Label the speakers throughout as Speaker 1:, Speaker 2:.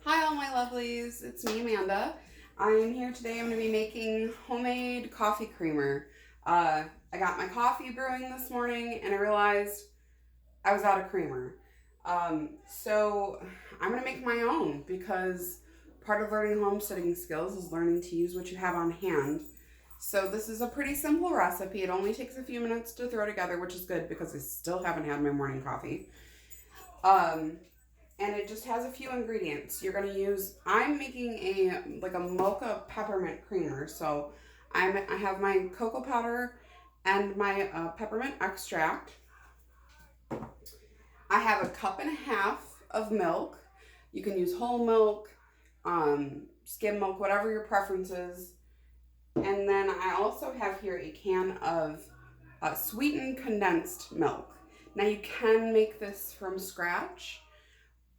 Speaker 1: Hi all my lovelies, it's me Amanda. I'm here today. I'm going to be making homemade coffee creamer. I got my coffee brewing this morning and I realized I was out of creamer. So I'm going to make my own because part of learning homesteading skills is learning to use what you have on hand. So this is a pretty simple recipe. It only takes a few minutes to throw together, which is good because I still haven't had my morning coffee. And it just has a few ingredients. You're going to use, I'm making a mocha peppermint creamer. So I have my cocoa powder and my peppermint extract. I have a cup and a half of milk. You can use whole milk, skim milk, whatever your preference is. And then I also have here a can of sweetened condensed milk. Now you can make this from scratch.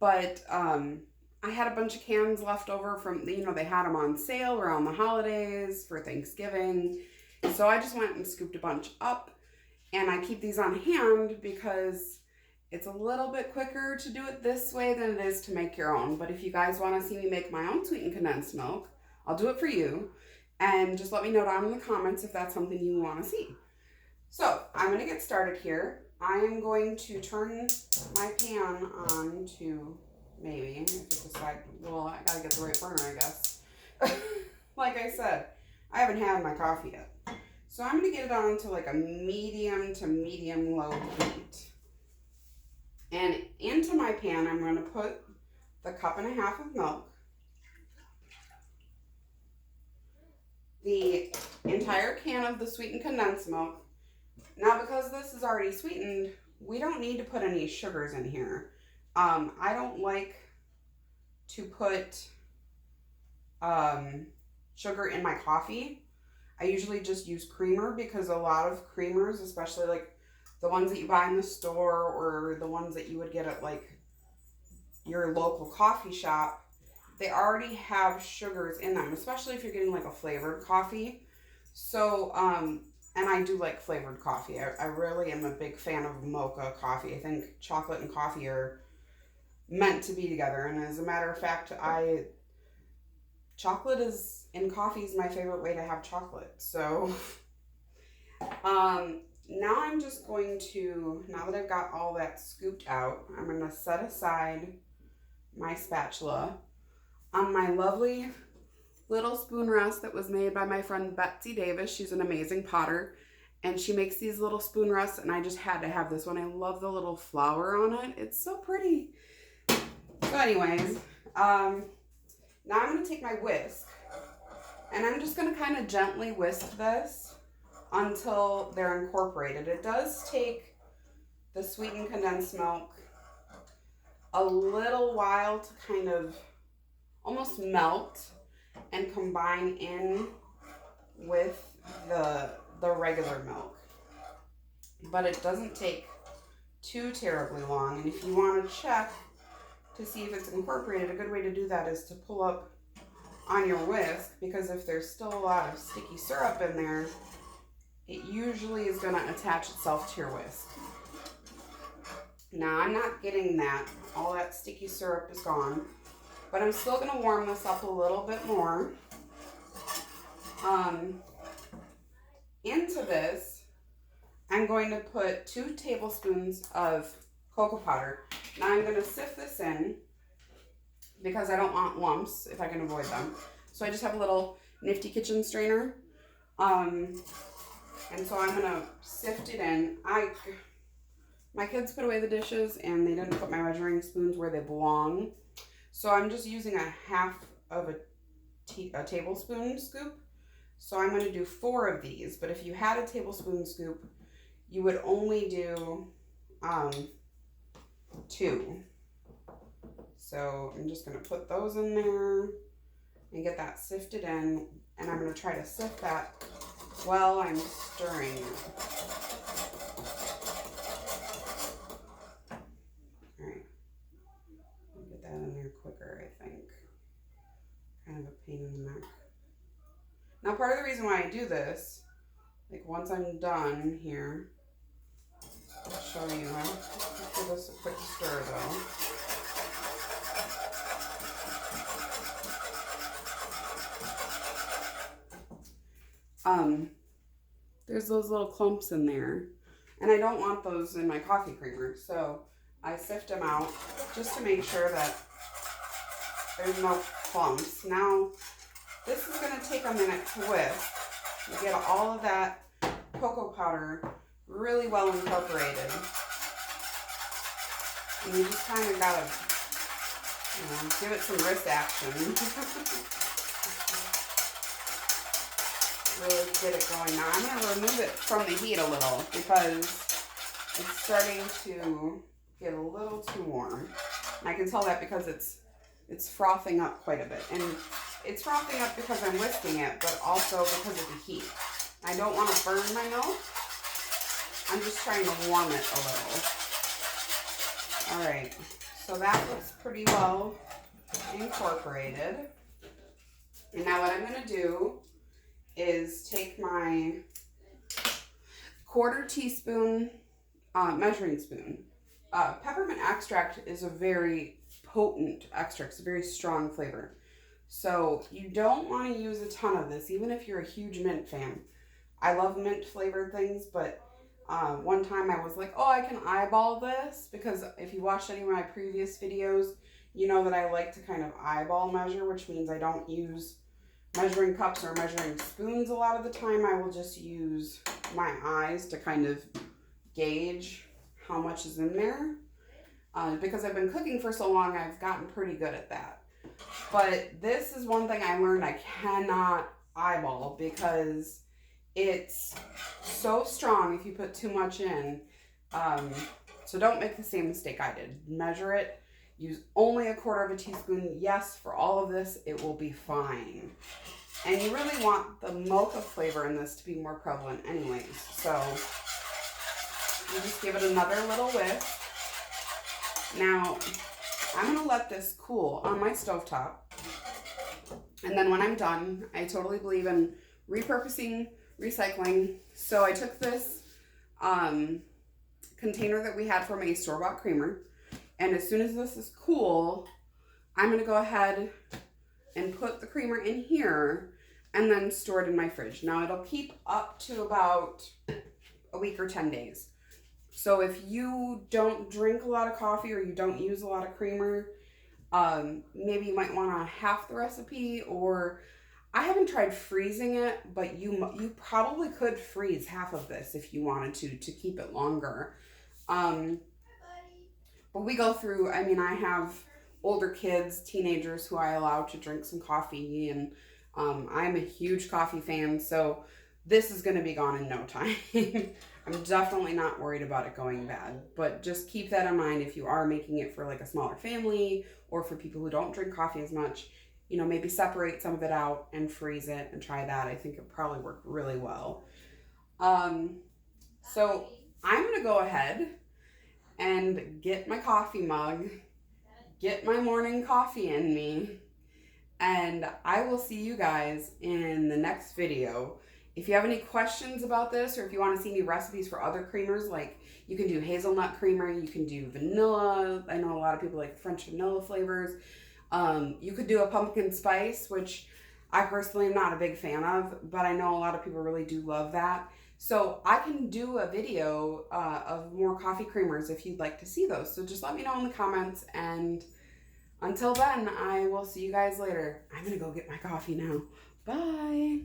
Speaker 1: But I had a bunch of cans left over from, they had them on sale around the holidays for Thanksgiving. So I just went and scooped a bunch up. And I keep these on hand because it's a little bit quicker to do it this way than it is to make your own. But if you guys want to see me make my own sweetened condensed milk, I'll do it for you. And just let me know down in the comments if that's something you want to see. So I'm going to get started here. I am going to turn my pan on to maybe, if it decide, well, I gotta get the right burner, I guess. Like I said, I haven't had my coffee yet. So I'm gonna get it on to like a medium to medium low heat. And into my pan, I'm gonna put the cup and a half of milk, the entire can of the sweetened condensed milk. Now, because this is already sweetened, we don't need to put any sugars in here. I don't like to put sugar in my coffee. I usually just use creamer because a lot of creamers, especially like the ones that you buy in the store or the ones that you would get at like your local coffee shop, they already have sugars in them, especially if you're getting like a flavored coffee. So, and I do like flavored coffee. I really am a big fan of mocha coffee. I think chocolate and coffee are meant to be together. And as a matter of fact, chocolate is in coffee is my favorite way to have chocolate. So now I'm just going to, now that I've got all that scooped out, I'm going to set aside my spatula on my lovely little spoon rest that was made by my friend Betsy Davis. She's an amazing potter and she makes these little spoon rests, and I just had to have this one. I love the little flower on it. It's so pretty. So anyways, now I'm going to take my whisk and I'm just going to kind of gently whisk this until they're incorporated. It does take the sweetened condensed milk a little while to kind of almost melt and combine in with the regular milk. But it doesn't take too terribly long. And if you want to check to see if it's incorporated, a good way to do that is to pull up on your whisk, because if there's still a lot of sticky syrup in there, it usually is going to attach itself to your whisk. Now I'm not getting that. All that sticky syrup is gone. But I'm still going to warm this up a little bit more. Into this, I'm going to put 2 tablespoons of cocoa powder. Now I'm going to sift this in because I don't want lumps if I can avoid them. So I just have a little nifty kitchen strainer. And so I'm going to sift it in. My kids put away the dishes and they didn't put my measuring spoons where they belong. So I'm just using a half of a tablespoon scoop. So I'm going to do 4 of these. But if you had a tablespoon scoop, you would only do 2. So I'm just going to put those in there and get that sifted in. And I'm going to try to sift that while I'm stirring it. In there quicker, I think. Kind of a pain in the neck. Now, part of the reason why I do this, like once I'm done here, I'll show you. I'll give this a quick stir though. there's those little clumps in there. And I don't want those in my coffee creamer. So I sift them out just to make sure that there's no clumps. Now, this is going to take a minute to whisk. You get all of that cocoa powder really well incorporated. And you just kind of got to, give it some wrist action. Really get it going. Now, I'm going to remove it from the heat a little because it's starting to get a little too warm. And I can tell that because it's frothing up quite a bit. And it's frothing up because I'm whisking it, but also because of the heat. I don't want to burn my milk. I'm just trying to warm it a little. All right, so that looks pretty well incorporated. And now what I'm going to do is take my 1/4 teaspoon measuring spoon. Peppermint extract is a very potent extract. It's a very strong flavor. So you don't want to use a ton of this, even if you're a huge mint fan. I love mint flavored things, but one time I was like, oh, I can eyeball this, because if you watched any of my previous videos, you know that I like to kind of eyeball measure, which means I don't use measuring cups or measuring spoons a lot of the time. I will just use my eyes to kind of gauge how much is in there. Because I've been cooking for so long, I've gotten pretty good at that. But this is one thing I learned: I cannot eyeball because it's so strong if you put too much in. So don't make the same mistake I did. Measure it. Use only 1/4 teaspoon. Yes, for all of this, it will be fine. And you really want the mocha flavor in this to be more prevalent anyways. So you just give it another little whisk. Now, I'm going to let this cool on my stovetop. And then when I'm done, I totally believe in repurposing, recycling. So I took this container that we had from a store-bought creamer. And as soon as this is cool, I'm going to go ahead and put the creamer in here and then store it in my fridge. Now, it'll keep up to about a week or 10 days. So if you don't drink a lot of coffee or you don't use a lot of creamer, maybe you might want to half the recipe, or I haven't tried freezing it, but you probably could freeze half of this if you wanted to keep it longer. But we go through, I mean, I have older kids, teenagers who I allow to drink some coffee, and I'm a huge coffee fan, so this is going to be gone in no time. I'm definitely not worried about it going bad, but just keep that in mind if you are making it for like a smaller family or for people who don't drink coffee as much. Maybe separate some of it out and freeze it and try that. I think it probably worked really well. So I'm going to go ahead and get my coffee mug, get my morning coffee in me, and I will see you guys in the next video. If you have any questions about this, or if you want to see any recipes for other creamers, like you can do hazelnut creamer, you can do vanilla. I know a lot of people like French vanilla flavors. You could do a pumpkin spice, which I personally am not a big fan of, but I know a lot of people really do love that. So I can do a video of more coffee creamers if you'd like to see those. So just let me know in the comments, and until then, I will see you guys later. I'm gonna go get my coffee now. Bye.